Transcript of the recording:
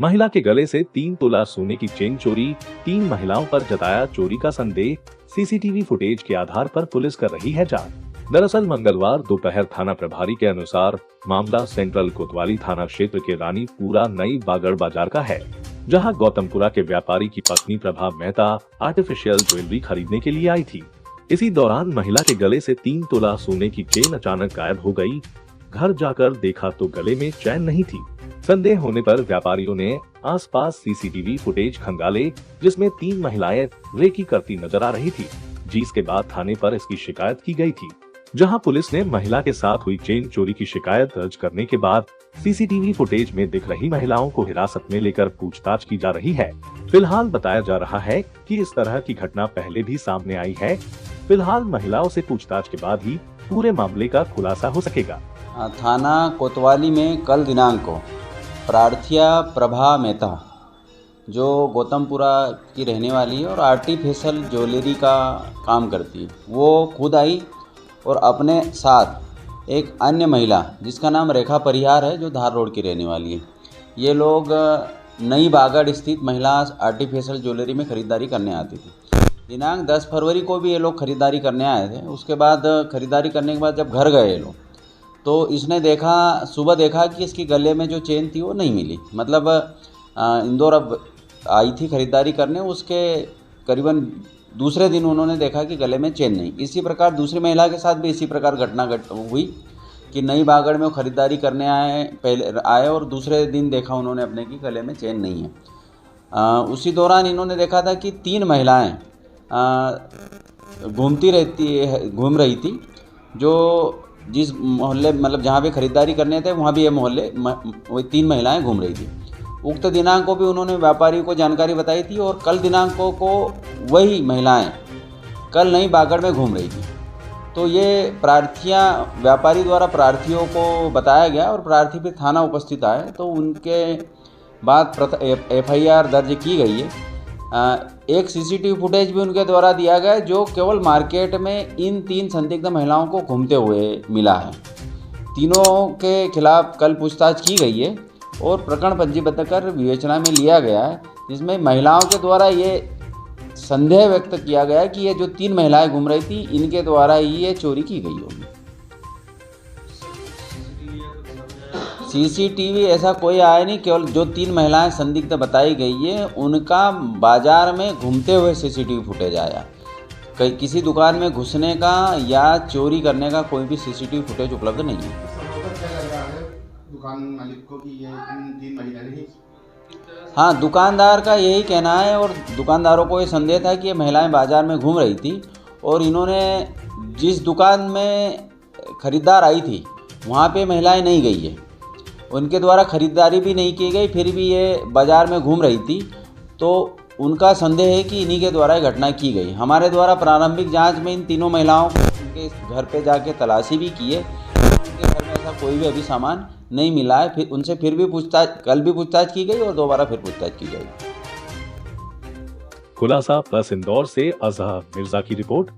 महिला के गले से 3 तोला सोने की चेन चोरी, 3 महिलाओं पर जताया चोरी का संदेह। सीसीटीवी फुटेज के आधार पर पुलिस कर रही है जांच। दरअसल मंगलवार दोपहर थाना प्रभारी के अनुसार मामला सेंट्रल कोतवाली थाना क्षेत्र के रानीपुरा नई बागड़ बाजार का है, जहां गौतमपुरा के व्यापारी की पत्नी प्रभा मेहता आर्टिफिशियल ज्वेलरी खरीदने के लिए आई थी। इसी दौरान महिला के गले से 3 तोला सोने की चेन अचानक गायब हो गई। घर जाकर देखा तो गले में चैन नहीं थी। संदेह होने पर व्यापारियों ने आसपास सीसीटीवी फुटेज खंगाले, जिसमें 3 महिलाएं रेकी करती नजर आ रही थी, जिसके बाद थाने पर इसकी शिकायत की गई थी, जहां पुलिस ने महिला के साथ हुई चेन चोरी की शिकायत दर्ज करने के बाद सीसीटीवी फुटेज में दिख रही महिलाओं को हिरासत में लेकर पूछताछ की जा रही है। फिलहाल बताया जा रहा है कि इस तरह की घटना पहले भी सामने आई है। फिलहाल महिलाओं से पूछताछ के बाद ही पूरे मामले का खुलासा हो सकेगा। थाना कोतवाली में कल दिनांक को प्रार्थिया प्रभा मेहता, जो गौतमपुरा की रहने वाली है और आर्टिफिशियल ज्वेलरी का काम करती है, वो खुद आई और अपने साथ एक अन्य महिला जिसका नाम रेखा परिहार है, जो धार रोड की रहने वाली है। ये लोग नई बागड़ स्थित महिला आर्टिफिशियल ज्वेलरी में खरीदारी करने आती थी। दिनांक 10 फरवरी को भी ये लोग खरीदारी करने आए थे। उसके बाद खरीदारी करने के बाद जब घर गए ये लोग, तो इसने सुबह देखा कि इसकी गले में जो चेन थी वो नहीं मिली। मतलब इंदौर अब आई थी खरीदारी करने, उसके करीबन दूसरे दिन उन्होंने देखा कि गले में चेन नहीं। इसी प्रकार दूसरी महिला के साथ भी इसी प्रकार घटना हुई कि नई बागड़ में वो खरीदारी करने आए और दूसरे दिन देखा उन्होंने अपने की गले में चेन नहीं है। उसी दौरान इन्होंने देखा था कि 3 महिलाएं घूम रही थी, जो जिस मोहल्ले मतलब जहाँ पे खरीदारी करने थे वहाँ भी ये मोहल्ले वही 3 महिलाएं घूम रही थी। उक्त दिनांक को भी उन्होंने व्यापारी को जानकारी बताई थी और कल दिनांकों को वही महिलाएं कल नई बागड़ में घूम रही थी। तो ये व्यापारी द्वारा प्रार्थियों को बताया गया और प्रार्थी फिर थाना उपस्थित आए, तो उनके बाद FIR दर्ज की गई है। एक सीसीटीवी फुटेज भी उनके द्वारा दिया गया है, जो केवल मार्केट में इन 3 संदिग्ध महिलाओं को घूमते हुए मिला है। तीनों के खिलाफ कल पूछताछ की गई है और प्रकरण पंजीबद्ध कर विवेचना में लिया गया है, जिसमें महिलाओं के द्वारा ये संदेह व्यक्त किया गया है कि ये जो 3 महिलाएं घूम रही थी, इनके द्वारा ही ये चोरी की गई होगी। सीसीटीवी ऐसा कोई आया नहीं, केवल जो 3 महिलाएं संदिग्ध बताई गई है उनका बाजार में घूमते हुए सीसीटीवी फुटेज आया। किसी दुकान में घुसने का या चोरी करने का कोई भी सीसीटीवी फुटेज उपलब्ध नहीं है। दुकान मालिक को कि ये 3 महिलाएं नहीं। हाँ, दुकानदार का यही कहना है और दुकानदारों को ये संदेह था कि ये महिलाएं बाजार में घूम रही थी और इन्होंने जिस दुकान में खरीदार आई थी वहाँ पे महिलाएं नहीं गई है, उनके द्वारा खरीदारी भी नहीं की गई, फिर भी ये बाज़ार में घूम रही थी, तो उनका संदेह है कि इन्हीं के द्वारा ये घटना की गई। हमारे द्वारा प्रारंभिक जांच में इन तीनों महिलाओं को उनके घर पे जाके तलाशी भी की है, उनके घर में ऐसा कोई भी अभी सामान नहीं मिला है। फिर उनसे फिर भी कल भी पूछताछ की गई और दोबारा फिर पूछताछ की जाएगी। खुलासा प्लस इंदौर से अजहर मिर्जा की रिपोर्ट।